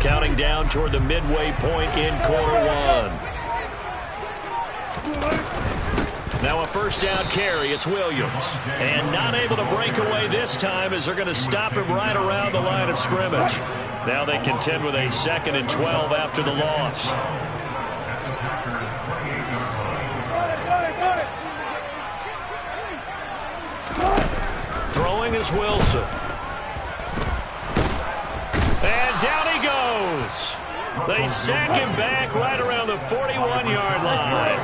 Counting down toward the midway point in quarter one. Now a first down carry. It's Williams. And not able to break away this time as they're going to stop him right around the line of scrimmage. Now they contend with a 2nd and 12 after the loss. Throwing is Wilson. And down he goes. They sack him back right around the 41-yard line.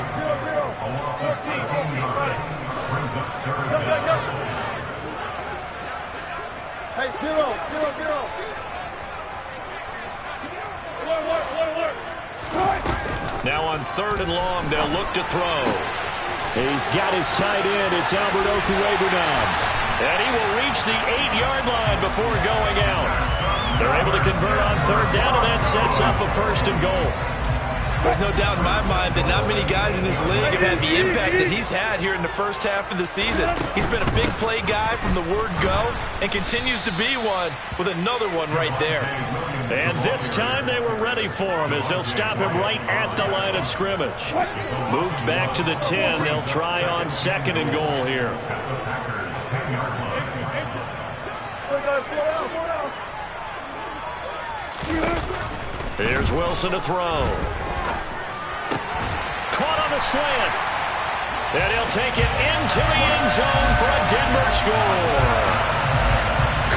Hey, zero. Now on 3rd and long, they'll look to throw. He's got his tight end. It's Albert Okuegbunam. And he will reach the 8-yard line before going out. They're able to convert on 3rd down, and that sets up a 1st and goal. There's no doubt in my mind that not many guys in this league have had the impact that he's had here in the first half of the season. He's been a big play guy from the word go and continues to be one with another one right there. And this time they were ready for him as they'll stop him right at the line of scrimmage. Moved back to the 10. They'll try on 2nd and goal here. Here's Wilson to throw. Caught on the slant. And he'll take it into the end zone for a Denver score.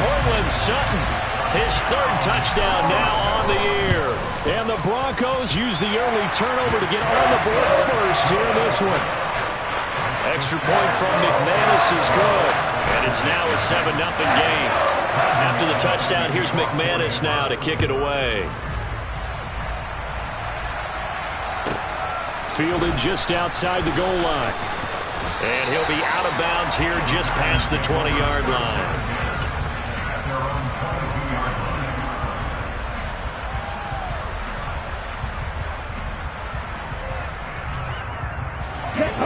Cortland Sutton, his 3rd touchdown now on the year. And the Broncos use the early turnover to get on the board first here in this one. Extra point from McManus is good. And it's now a 7-0 game. After the touchdown, here's McManus now to kick it away. Fielded just outside the goal line. And he'll be out of bounds here just past the 20-yard line.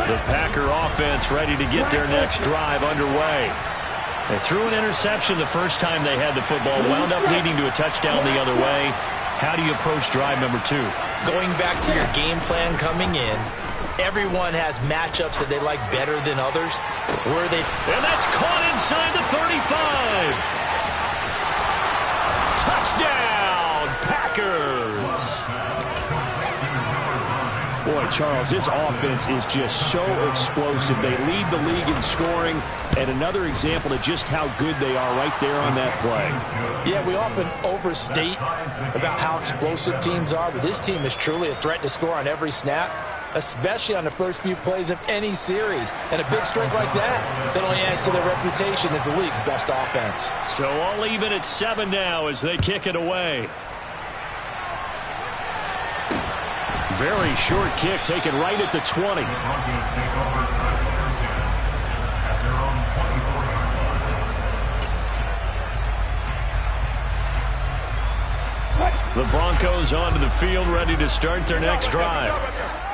The Packer offense ready to get their next drive underway. They threw an interception the first time they had the football, wound up leading to a touchdown the other way. How do you approach drive number 2? Going back to your game plan coming in, everyone has matchups that they like better than others. And that's caught inside the 35. Touchdown, Packers. Boy, Charles, this offense is just so explosive. They lead the league in scoring, and another example of just how good they are right there on that play. Yeah, we often overstate about how explosive teams are, but this team is truly a threat to score on every snap, especially on the first few plays of any series. And a big strike like that only adds to their reputation as the league's best offense. So all even at 7 now as they kick it away. Very short kick taken right at the 20. The Broncos onto the field ready to start their next drive.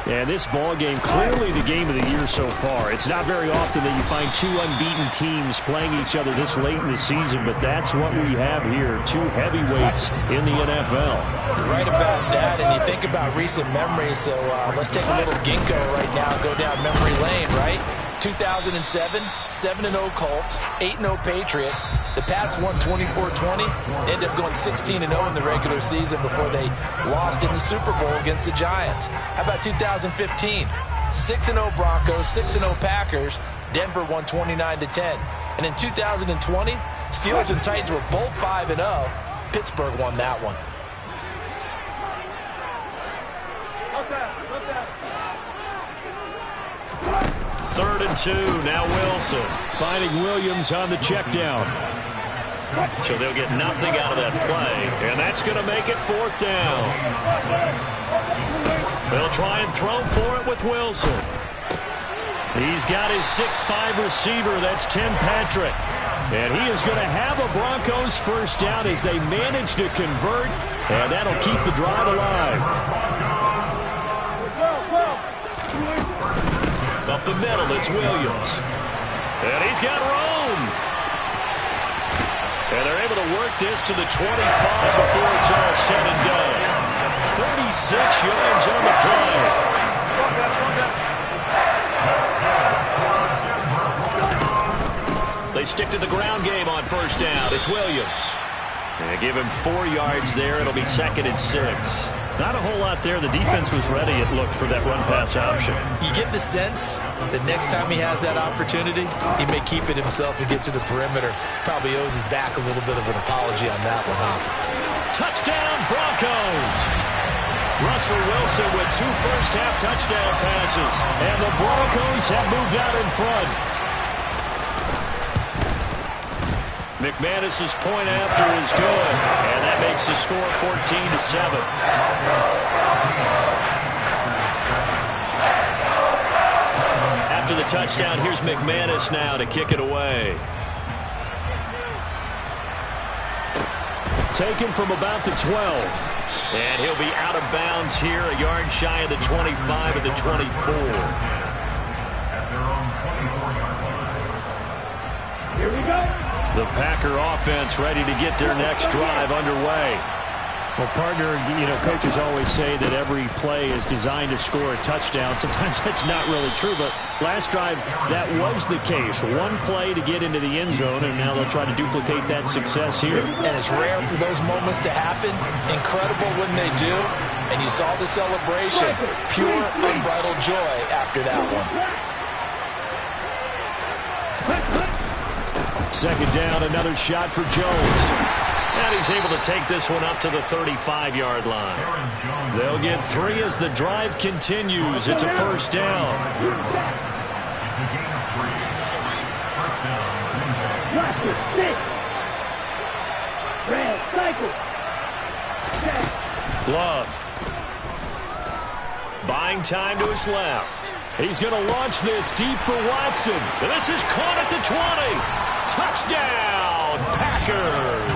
And this ball game, clearly the game of the year so far. It's not very often that you find 2 unbeaten teams playing each other this late in the season, but that's what we have here, 2 heavyweights in the NFL. You're right about that, and you think about recent memories, so let's take a little ginkgo right now and go down memory lane, right? 2007, 7-0 Colts, 8-0 Patriots. The Pats won 24-20, ended up going 16-0 in the regular season before they lost in the Super Bowl against the Giants. How about 2015? 6-0 Broncos, 6-0 Packers. Denver won 29-10. And in 2020, Steelers and Titans were both 5-0. Pittsburgh won that one. 3rd and 2. Now Wilson. Finding Williams on the check down. So they'll get nothing out of that play. And that's going to make it 4th down. They'll try and throw for it with Wilson. He's got his 6'5 receiver. That's Tim Patrick. And he is going to have a Broncos first down as they manage to convert. And that'll keep the drive alive. Up the middle, it's Williams. And he's got room. And they're able to convert this to the 25 before it's all said and done. 36 yards on the play. They stick to the ground game on first down. It's Williams. They give him 4 yards there. It'll be 2nd and 6. Not a whole lot there. The defense was ready, it looked, for that run-pass option. You get the sense that next time he has that opportunity, he may keep it himself and get to the perimeter. Probably owes his back a little bit of an apology on that one, huh? Touchdown, Broncos! Russell Wilson with 2 first-half touchdown passes. And the Broncos have moved out in front. McManus's point after is good, and that makes the score 14-7. After the touchdown, here's McManus now to kick it away. Taken from about the 12. And he'll be out of bounds here, a yard shy of the 25 at the 24. Here we go. The Packer offense ready to get their next drive underway. Well, partner, coaches always say that every play is designed to score a touchdown. Sometimes that's not really true, but last drive, that was the case. One play to get into the end zone, and now they'll try to duplicate that success here. And it's rare for those moments to happen. Incredible when they do. And you saw the celebration. Pure, unbridled joy after that one. 2nd down, another shot for Jones. And he's able to take this one up to the 35-yard line. They'll get 3 as the drive continues. It's a first down. Love. Buying time to his left. He's going to launch this deep for Watson. This is caught at the 20. Touchdown, Packers.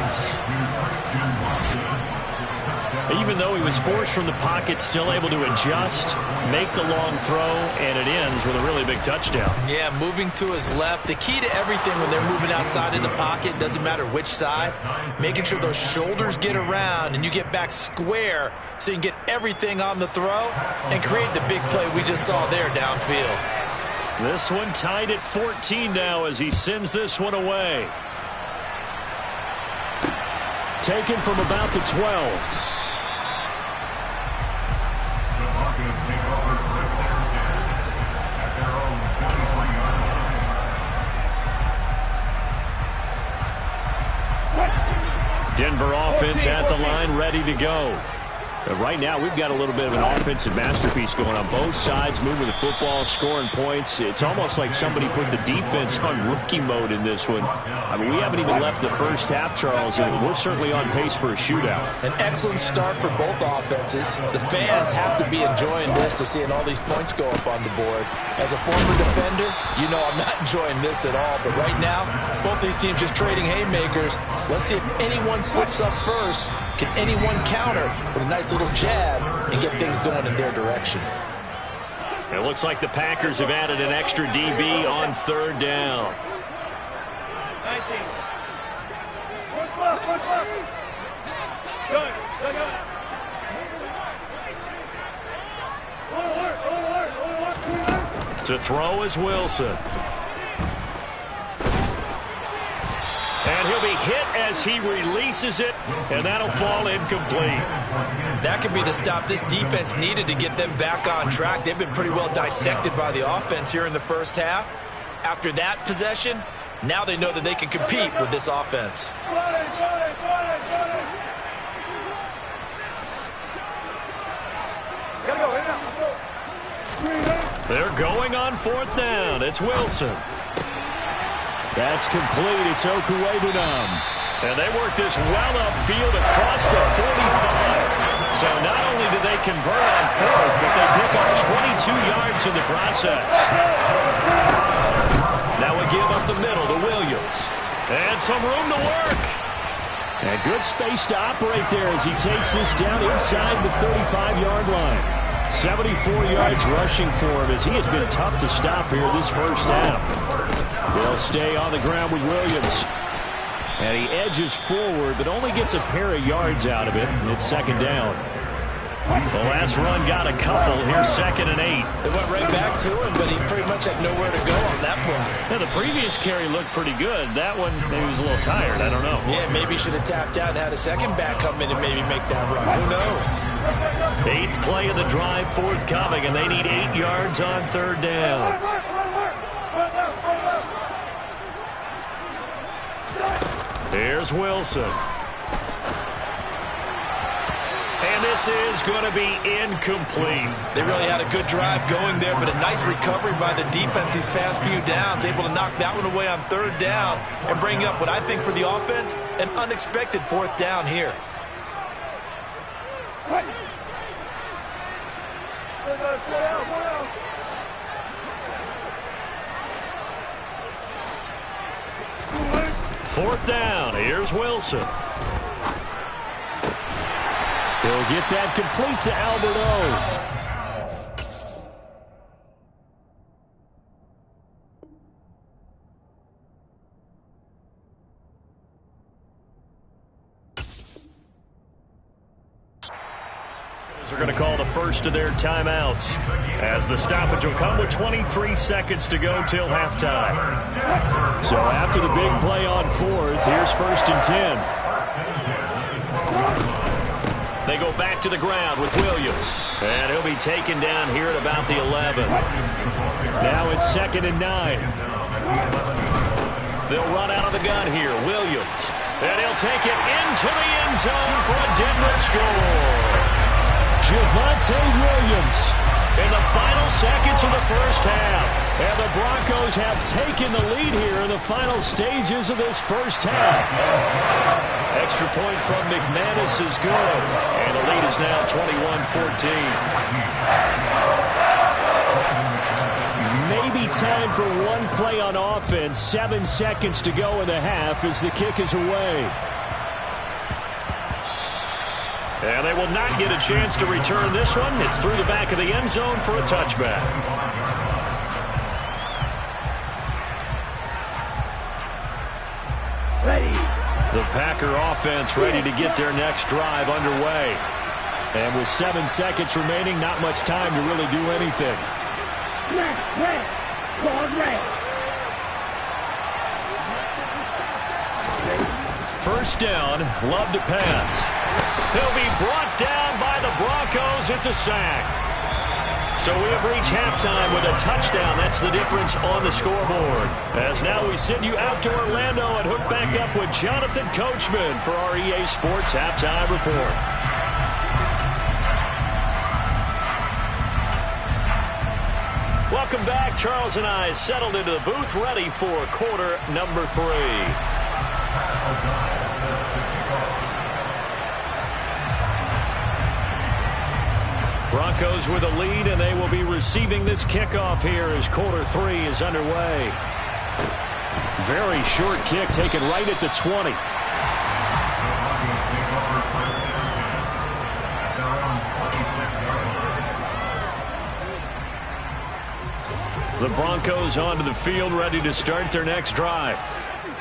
Even though he was forced from the pocket, still able to adjust, make the long throw, and it ends with a really big touchdown. Yeah, moving to his left. The key to everything when they're moving outside of the pocket, doesn't matter which side, making sure those shoulders get around and you get back square so you can get everything on the throw and create the big play we just saw there downfield. This one tied at 14 now as he sends this one away. Taken from about the 12. Denver offense at the line, ready to go. Right now, we've got a little bit of an offensive masterpiece going on both sides, moving the football, scoring points. It's almost like somebody put the defense on rookie mode in this one. I mean, we haven't even left the first half, Charles, and we're certainly on pace for a shootout. An excellent start for both offenses. The fans have to be enjoying this to seeing all these points go up on the board. As a former defender, you know I'm not enjoying this at all. But right now, both these teams just trading haymakers. Let's see if anyone slips up first. Can anyone counter with a nice little jab and get things going in their direction? It looks like the Packers have added an extra DB on 3rd down. 19. Good. To throw is Wilson. And he'll be hit as he releases it, and that'll fall incomplete. That could be the stop this defense needed to get them back on track. They've been pretty well dissected by the offense here in the first half. After that possession, now they know that they can compete with this offense. They're going on 4th down. It's Wilson. That's complete. It's Okuwebunam. And they work this well upfield across the 45. So not only do they convert on 4th, but they pick up 22 yards in the process. Now we give up the middle to Williams. And some room to work. And good space to operate there as he takes this down inside the 35-yard line. 74 yards rushing for him as he has been tough to stop here this first half. They'll stay on the ground with Williams. And he edges forward, but only gets a pair of yards out of it. And it's second down. The last run got a couple. Here's 2nd and 8. They went right back to him, but he pretty much had nowhere to go on that play. Yeah, the previous carry looked pretty good. That one, maybe he was a little tired. I don't know. Yeah, maybe he should have tapped out and had a second back come in and maybe make that run. Who knows? 8th play of the drive forthcoming, and they need 8 yards on 3rd down. Here's Wilson. And this is going to be incomplete. They really had a good drive going there, but a nice recovery by the defense these past few downs. Able to knock that one away on 3rd down and bring up what I think for the offense, an unexpected 4th down here. Fourth down. Here's Wilson. He'll get that complete to Alberto. Are going to call the first of their timeouts as the stoppage will come with 23 seconds to go till halftime. So after the big play on 4th, here's 1st and 10. They go back to the ground with Williams. And he'll be taken down here at about the 11. Now it's 2nd and 9. They'll run out of the gun here. Williams. And he'll take it into the end zone for a Denver score. Javonte Williams in the final seconds of the first half. And the Broncos have taken the lead here in the final stages of this first half. Extra point from McManus is good. And the lead is now 21-14. Maybe time for one play on offense. 7 seconds to go in the half as the kick is away. And they will not get a chance to return this one. It's through the back of the end zone for a touchback. The Packer offense ready to get their next drive underway. And with 7 seconds remaining, not much time to really do anything. First down, Love to pass. He'll be brought down by the Broncos. It's a sack. So we have reached halftime with a touchdown. That's the difference on the scoreboard. As now we send you out to Orlando and hook back up with Jonathan Coachman for our EA Sports Halftime Report. Welcome back. Charles and I settled into the booth ready for quarter number 3. Broncos with a lead, and they will be receiving this kickoff here as quarter 3 is underway. Very short kick taken right at the 20. The Broncos onto the field ready to start their next drive.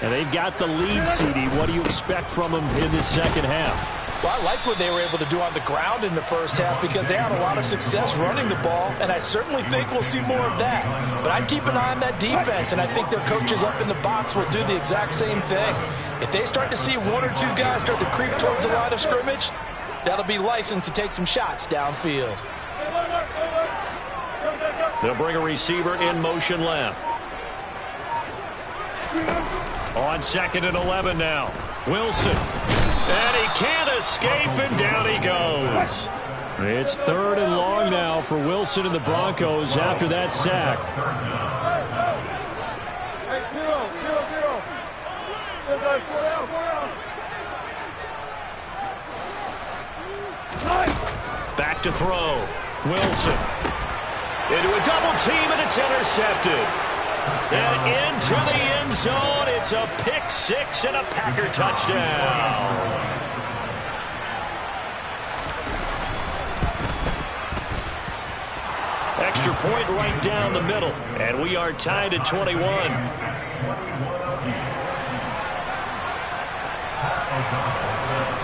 And they've got the lead, CD. What do you expect from them in this second half? Well, I like what they were able to do on the ground in the first half because they had a lot of success running the ball, and I certainly think we'll see more of that. But I'd keep an eye on that defense, and I think their coaches up in the box will do the exact same thing. If they start to see 1 or 2 guys start to creep towards the line of scrimmage, that'll be licensed to take some shots downfield. They'll bring a receiver in motion left. On 2nd and 11 now. Wilson. And he can't escape, and down he goes. It's 3rd and long now for Wilson and the Broncos after that sack. Back to throw. Wilson. Into a double team, and it's intercepted. And into the end zone, it's a pick 6 and a Packer touchdown. Extra point right down the middle, and we are tied at 21.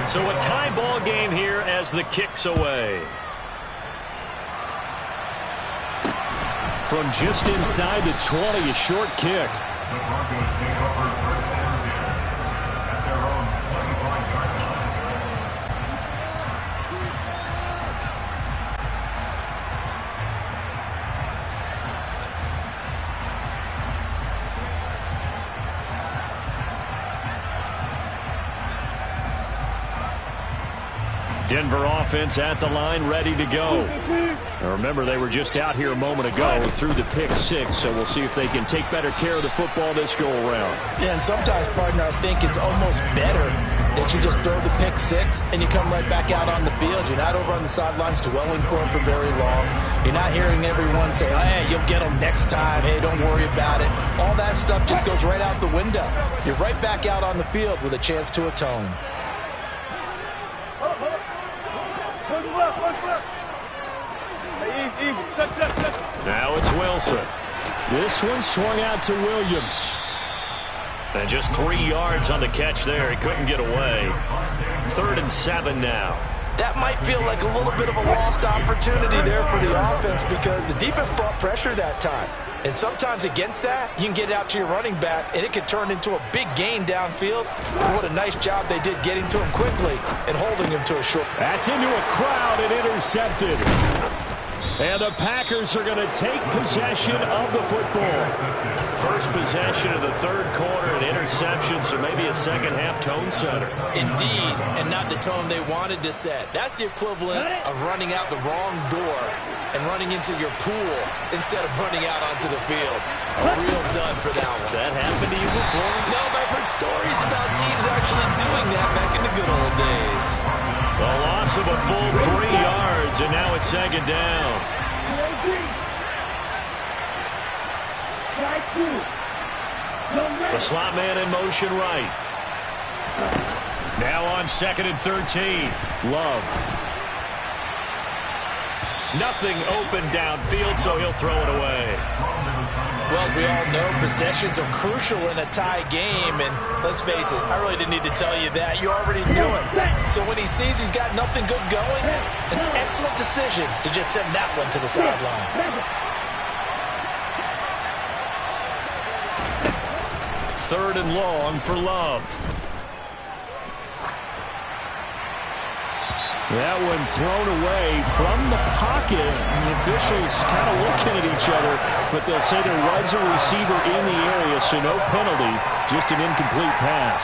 So a tie ball game here as the kick's away. From just inside the 20, a short kick. Denver offense at the line, ready to go. Now remember, they were just out here a moment ago through the pick six, so we'll see if they can take better care of the football this go-around. Yeah, and sometimes, partner, I think it's almost better that you just throw the pick six and you come right back out on the field. You're not over on the sidelines dwelling for it for very long. You're not hearing everyone say, hey, you'll get them next time. Hey, don't worry about it. All that stuff just goes right out the window. You're right back out on the field with a chance to atone. Now it's Wilson. This one swung out to Williams. And just 3 yards on the catch there. He couldn't get away. 3rd and 7 now. That might feel like a little bit of a lost opportunity there for the offense because the defense brought pressure that time. And sometimes against that, you can get it out to your running back, and it can turn into a big gain downfield. What a nice job they did getting to him quickly and holding him to a short. That's into a crowd and intercepted. And the Packers are going to take possession of the football. First possession of the 3rd quarter, an interception, so maybe a second-half tone setter. Indeed, and not the tone they wanted to set. That's the equivalent of running out the wrong door and running into your pool instead of running out onto the field. A real dud for that one. Has that happened to you before? No, but I've heard stories about teams actually doing that back in the good old days. A loss of a full 3 yards, and now it's 2nd down. The slot man in motion right. Now on 2nd and 13. Love. Nothing open downfield, so he'll throw it away. Well, as we all know, possessions are crucial in a tie game, and let's face it, I really didn't need to tell you that. You already knew it. So when he sees he's got nothing good going, an excellent decision to just send that one to the sideline. 3rd and long for Love. That one thrown away from the pocket. The officials kind of looking at each other, but they'll say there was a receiver in the area, so no penalty, just an incomplete pass.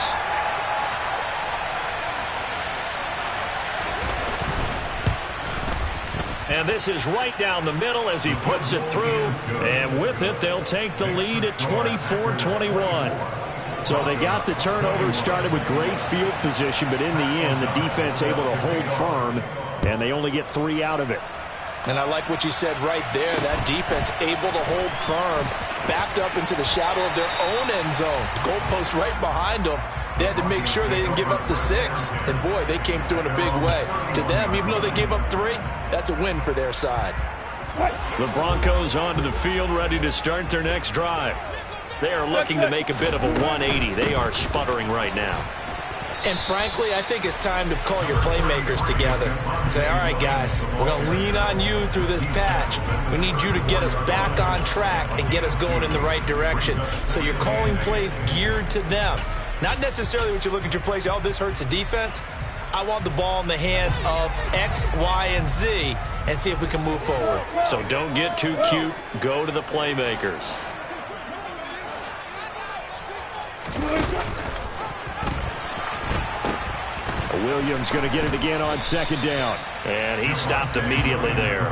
And this is right down the middle as he puts it through. And with it, they'll take the lead at 24-21. So they got the turnover, started with great field position, but in the end, the defense able to hold firm, and they only get 3 out of it. And I like what you said right there. That defense able to hold firm, backed up into the shadow of their own end zone. The goalpost right behind them. They had to make sure they didn't give up the 6. And, boy, they came through in a big way. To them, even though they gave up 3, that's a win for their side. The Broncos onto the field, ready to start their next drive. They are looking to make a bit of a 180. They are sputtering right now. And frankly, I think it's time to call your playmakers together and say, all right, guys, we're going to lean on you through this patch. We need you to get us back on track and get us going in the right direction. So you're calling plays geared to them. Not necessarily what you look at your plays, oh, this hurts the defense. I want the ball in the hands of X, Y, and Z and see if we can move forward. So don't get too cute. Go to the playmakers. Williams going to get it again on 2nd down. And he stopped immediately there.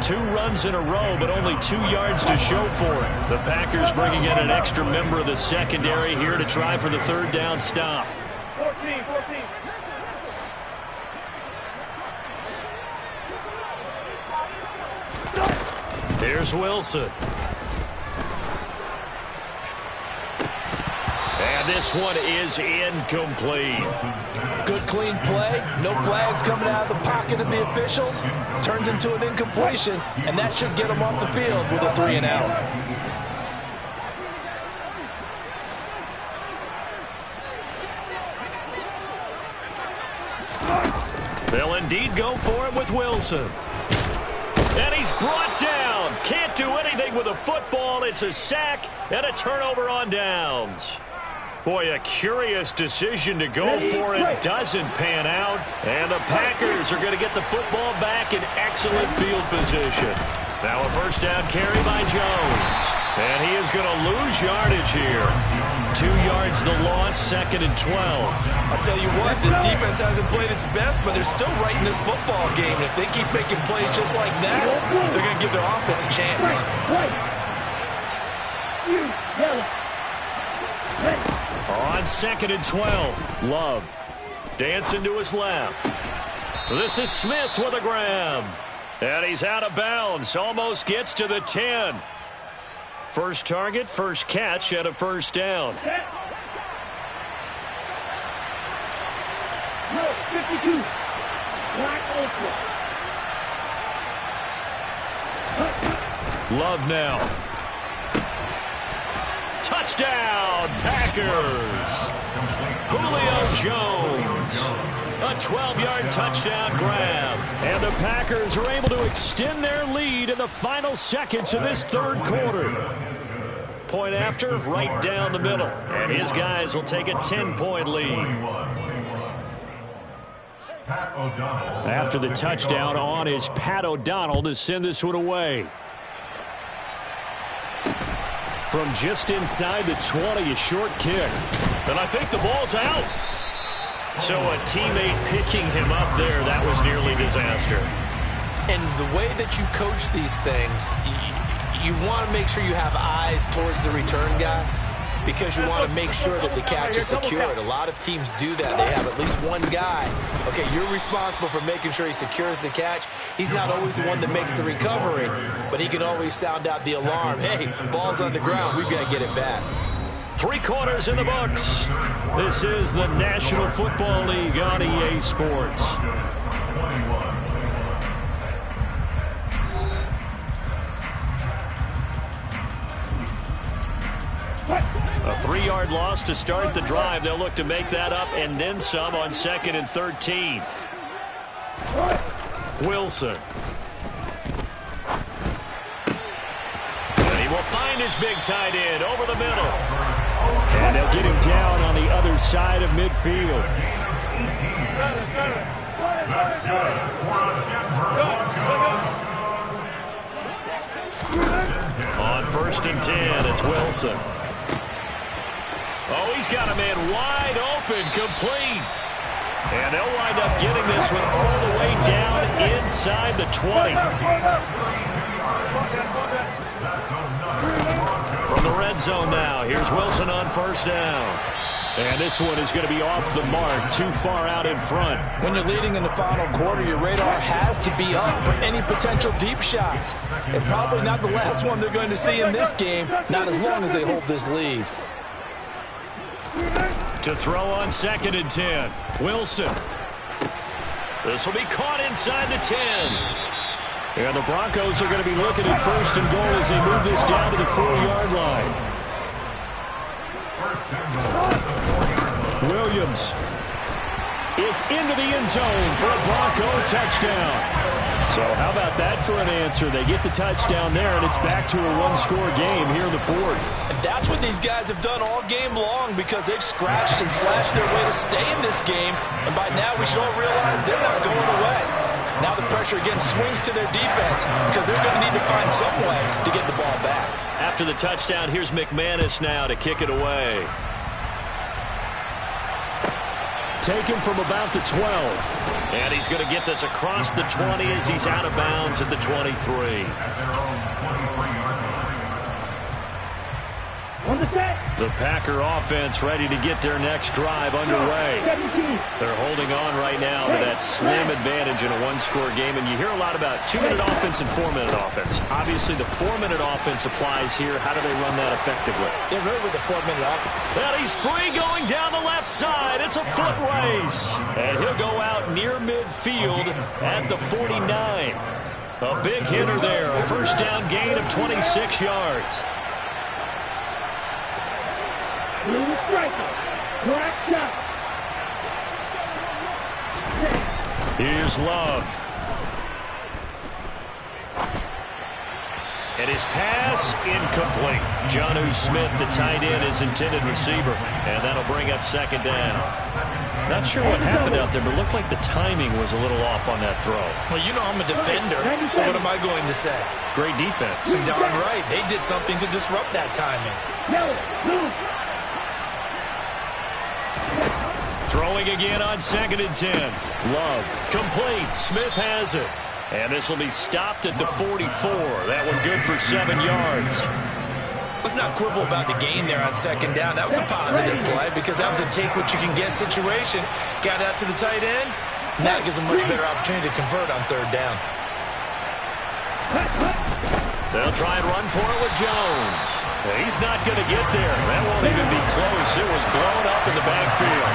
2 runs in a row, but only 2 yards to show for it. The Packers bringing in an extra member of the secondary here to try for the 3rd down stop. 14. Here's Wilson. And this one is incomplete. Good clean play. No flags coming out of the pocket of the officials. Turns into an incompletion, and that should get them off the field with a 3 and out. They'll indeed go for it with Wilson. And he's brought down. Can't do anything with a football. It's a sack and a turnover on downs. Boy, a curious decision to go for it. Doesn't pan out. And the Packers are going to get the football back in excellent field position. Now a first down carry by Jones. And he is going to lose yardage here. 2 yards the loss, 2nd and 12. I'll tell you what, this defense hasn't played its best, but they're still right in this football game. And if they keep making plays just like that, they're going to give their offense a chance. On 2nd and 12, Love dancing to his left. This is Smith with a grab. And he's out of bounds, almost gets to the 10. First target, first catch, and a first down. 52. Love now. Touchdown, Packers. Julio Jones. A 12-yard touchdown grab. And the Packers are able to extend their lead in the final seconds of this third quarter. Point after, right down the middle. And his guys will take a 10-point lead. After the touchdown on is Pat O'Donnell to send this one away. From just inside the 20, a short kick. And I think the ball's out. So a teammate picking him up there, that was nearly disaster. And the way that you coach these things, you want to make sure you have eyes towards the return guy because you want to make sure that the catch is secured. A lot of teams do that. They have at least one guy. Okay, you're responsible for making sure he secures the catch. He's not always the one that makes the recovery, but he can always sound out the alarm. Hey, ball's on the ground. We've got to get it back. 3 quarters in the books. This is the National Football League on EA Sports. A 3-yard loss to start the drive. They'll look to make that up and then some on 2nd and 13. Wilson. And he will find his big tight end over the middle. And they'll get him down on the other side of midfield. On 1st and 10, it's Wilson. Oh, he's got a man wide open, complete. And they'll wind up getting this one all the way down inside the 20. From the red zone now, here's Wilson on 1st down. And this one is going to be off the mark, too far out in front. When you're leading in the final quarter, your radar has to be up for any potential deep shots. And probably not the last one they're going to see in this game, not as long as they hold this lead. To throw on 2nd and 10, Wilson. This will be caught inside the 10. And the Broncos are going to be looking at 1st and goal as they move this down to the 4-yard line. Williams is into the end zone for a Bronco touchdown. So how about that for an answer? They get the touchdown there, and it's back to a one-score game here in the 4th. And that's what these guys have done all game long because they've scratched and slashed their way to stay in this game. And by now we should all realize they're not going away. Now the pressure again swings to their defense because they're going to need to find some way to get the ball back. After the touchdown, here's McManus now to kick it away. Taken from about the 12. And he's going to get this across the 20 as he's out of bounds at the 23. The Packer offense ready to get their next drive underway. They're holding on right now to that slim advantage in a one-score game. And you hear a lot about 2-minute offense and 4-minute offense. Obviously, the 4-minute offense applies here. How do they run that effectively? They're really with the 4-minute offense. And he's free going down the left side. It's a foot race. And he'll go out near midfield at the 49. A big hitter there. A first down gain of 26 yards. Here's Love. And his pass incomplete. Jonnu Smith, the tight end, his intended receiver. And that'll bring up second down. Not sure what happened out there, but it looked like the timing was a little off on that throw. Well, you know I'm a defender, so what am I going to say? Great defense. Darn right. They did something to disrupt that timing. Throwing again on 2nd and 10. Love. Complete. Smith has it. And this will be stopped at the 44. That one good for 7 yards. Let's not quibble about the gain there on 2nd down. That was a positive play because that was a take-what-you-can-get situation. Got out to the tight end. Now it gives them much better opportunity to convert on 3rd down. They'll try and run for it with Jones. He's not going to get there. That won't even be close. It was blown up in the backfield.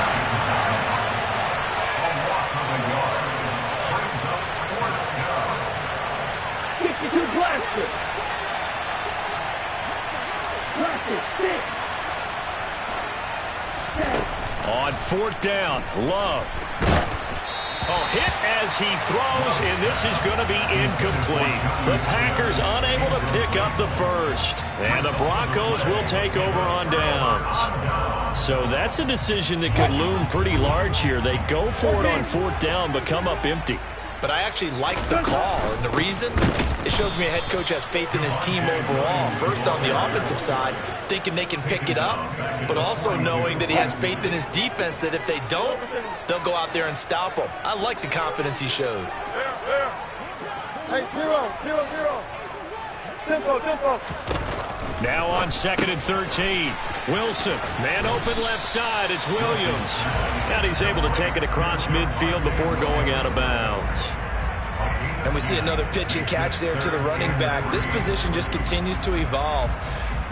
On 4th down, Love. Oh, hit as he throws, and this is going to be incomplete. The Packers unable to pick up the first. And the Broncos will take over on downs. So that's a decision that could loom pretty large here. They go for it on 4th down, but come up empty. But I actually like the call, and the reason? It shows me a head coach has faith in his team overall. First, on the offensive side, thinking they can pick it up, but also knowing that he has faith in his defense that if they don't, they'll go out there and stop them. I like the confidence he showed. Hey, 0. Tempo. Now on 2nd and 13. Wilson, man open left side. It's Williams. And he's able to take it across midfield before going out of bounds. And we see another pitch and catch there to the running back. This position just continues to evolve.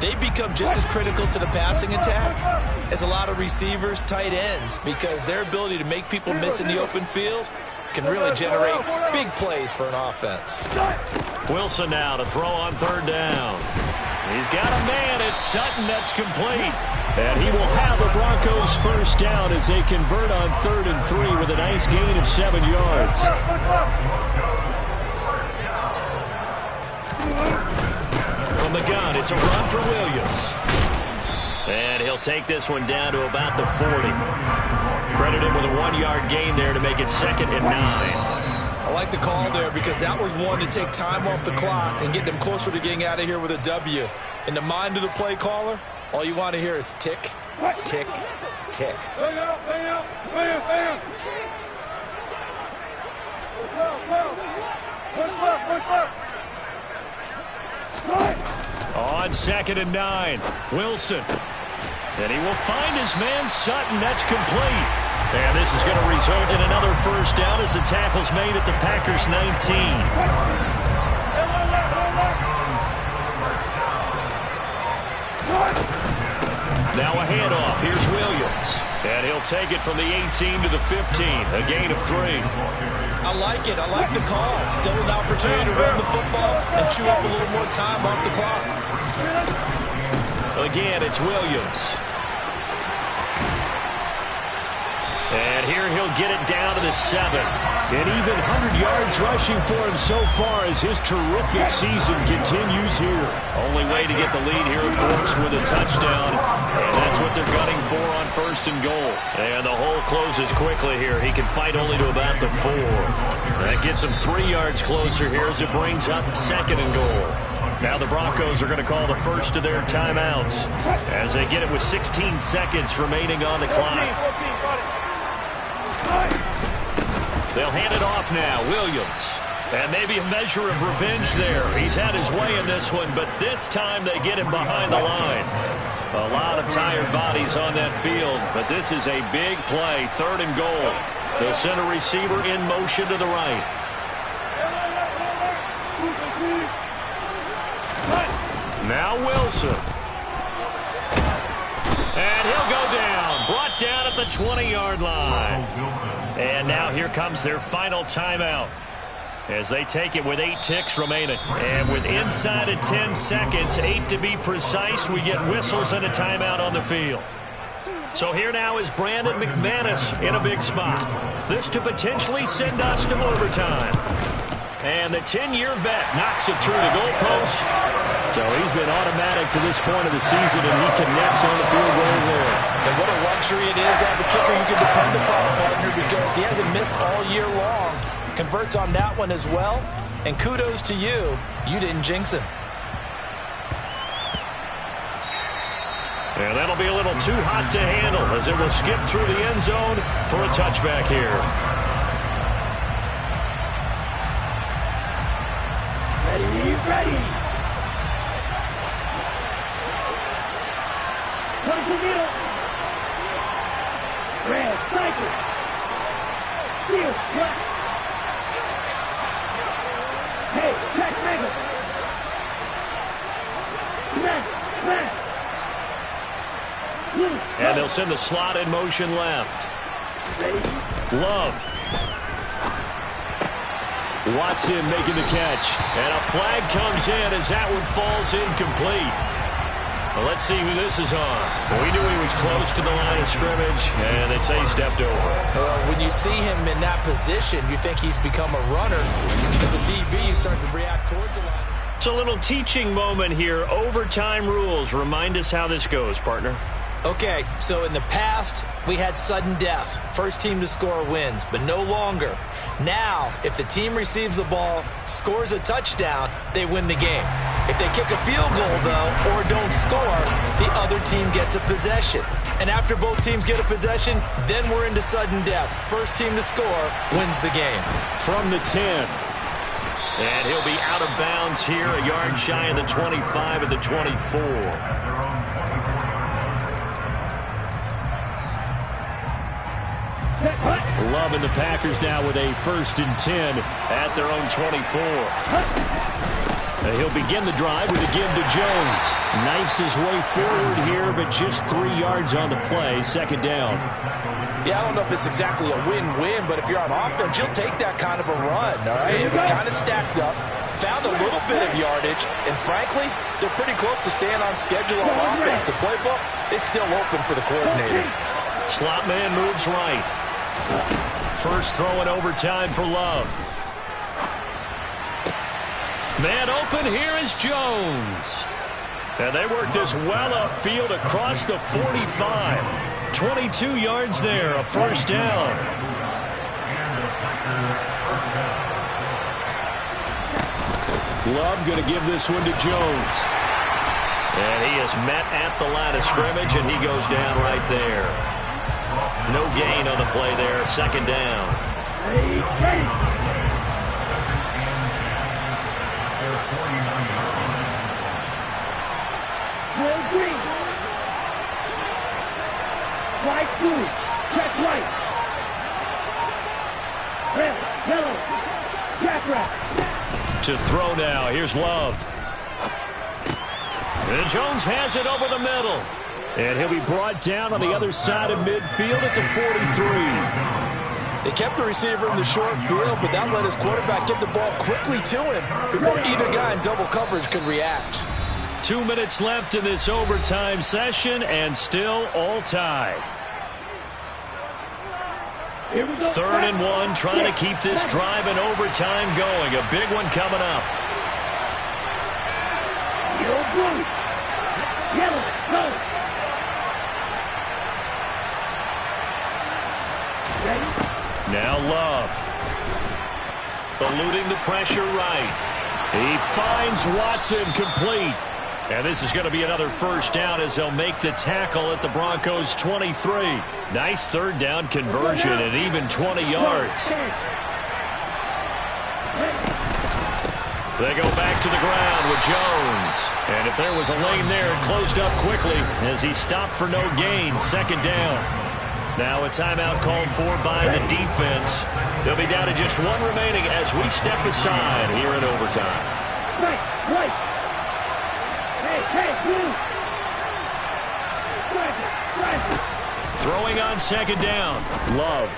They become just as critical to the passing attack as a lot of receivers, tight ends, because their ability to make people miss in the open field can really generate big plays for an offense. Wilson now to throw on 3rd down. He's got a man. It's Sutton. That's complete. And he will have the Broncos first down as they convert on 3rd and 3 with a nice gain of 7 yards. From the gun, it's a run for Williams. And he'll take this one down to about the 40. Credit him with a 1-yard gain there to make it 2nd and 9. I like the call there because that was one to take time off the clock and get them closer to getting out of here with a W. In the mind of the play caller, all you want to hear is tick, tick, tick. On 2nd and 9, Wilson. And he will find his man Sutton. That's complete. And this is going to result in another first down as the tackle's made at the Packers' 19. Now a handoff. Here's Williams. And he'll take it from the 18 to the 15. A gain of 3. I like it. I like the call. Still an opportunity to run the football and chew up a little more time off the clock. Again, it's Williams. And here he'll get it down to the 7. And even 100 yards rushing for him so far as his terrific season continues here. Only way to get the lead here, of course, with a touchdown. And that's what they're gunning for on 1st and goal. And the hole closes quickly here. He can fight only to about the 4. That gets him 3 yards closer here as it brings up 2nd and goal. Now the Broncos are going to call the first of their timeouts as they get it with 16 seconds remaining on the clock. They'll hand it off now. Williams. And maybe a measure of revenge there. He's had his way in this one, but this time they get him behind the line. A lot of tired bodies on that field, but this is a big play. 3rd and goal. They'll send a receiver in motion to the right. Now Wilson. And he'll go down. Brought down at the 20-yard line. And now here comes their final timeout as they take it with 8 ticks remaining. And with inside of 10 seconds, 8 to be precise, we get whistles and a timeout on the field. So here now is Brandon McManus in a big spot. This to potentially send us to overtime. And the 10-year vet knocks it through the goalpost. So he's been automatic to this point of the season, and he connects on the field goal there. And what a luxury it is to have a kicker you can depend upon, partner, because he hasn't missed all year long. Converts on that one as well. And kudos to you. You didn't jinx him. And that'll be a little too hot to handle as it will skip through the end zone for a touchback here. Ready. Come to middle. Red, cycle. Field, flat. Hey, check, mega. Left. And they'll send the slot in motion left. Love. Watson making the catch. And a flag comes in as that one falls incomplete. Well, let's see who this is on. Well, we knew he was close to the line of scrimmage, and they say he stepped over. Well, when you see him in that position, you think he's become a runner. As a DB, you start to react towards the line. It's a little teaching moment here. Overtime rules. Remind us how this goes, partner. Okay, so in the past, we had sudden death. First team to score wins, but no longer. Now, if the team receives the ball, scores a touchdown, they win the game. If they kick a field goal, though, or don't score, the other team gets a possession. And after both teams get a possession, then we're into sudden death. First team to score wins the game. From the 10. And he'll be out of bounds here, a yard shy of the 25 at the 24. Love and the Packers now with a 1st and 10 at their own 24. He'll begin the drive with a give to Jones. Knifes his way forward here, but just 3 yards on the play. 2nd down. Yeah, I don't know if it's exactly a win-win, but if you're on offense, you'll take that kind of a run, all right? It was kind of stacked up, found a little bit of yardage, and frankly, they're pretty close to staying on schedule on offense. The playbook is still open for the coordinator. Slot man moves right. First throw in overtime for Love. Man open, here is Jones. And they work this well upfield across the 45. 22 yards there, a 1st down. Love going to give this one to Jones. And he is met at the line of scrimmage, and he goes down right there. No gain on the play there, 2nd down. Right two, check right. Red, yellow, jack right. To throw now, here's Love. And Jones has it over the middle. And he'll be brought down on the other side of midfield at the 43. They kept the receiver in the short field, but that let his quarterback get the ball quickly to him before either guy in double coverage could react. 2 minutes left in this overtime session, and still all tied. 3rd and 1, trying to keep this drive in overtime going. A big one coming up. Yellow, go. Now Love. Eluding the pressure right. He finds Watson complete. And this is going to be another 1st down as they'll make the tackle at the Broncos' 23. Nice 3rd down conversion at even 20 yards. They go back to the ground with Jones. And if there was a lane there, it closed up quickly as he stopped for no gain. 2nd down. Now a timeout called for by the defense. They'll be down to just 1 remaining as we step aside here in overtime. Right. Hey, Throwing on 2nd down. Love.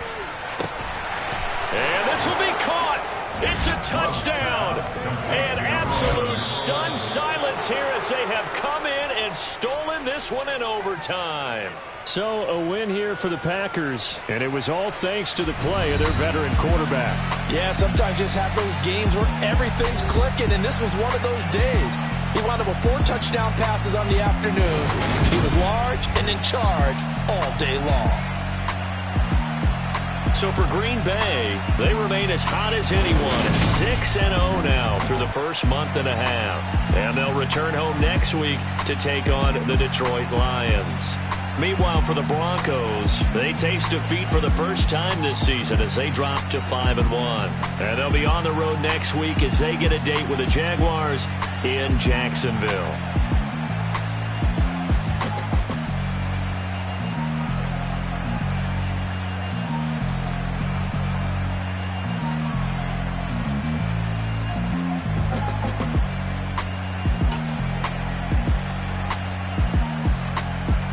And this will be caught. It's a touchdown. And absolute stunned silence here as they have come in and and stolen this one in overtime. So a win here for the Packers, and it was all thanks to the play of their veteran quarterback. Yeah, sometimes you just have those games where everything's clicking, and this was one of those days. He wound up with 4 touchdown passes on the afternoon. He was large and in charge all day long. So for Green Bay, they remain as hot as anyone at 6-0 now through the first month and a half. And they'll return home next week to take on the Detroit Lions. Meanwhile, for the Broncos, they taste defeat for the first time this season as they drop to 5-1. And they'll be on the road next week as they get a date with the Jaguars in Jacksonville.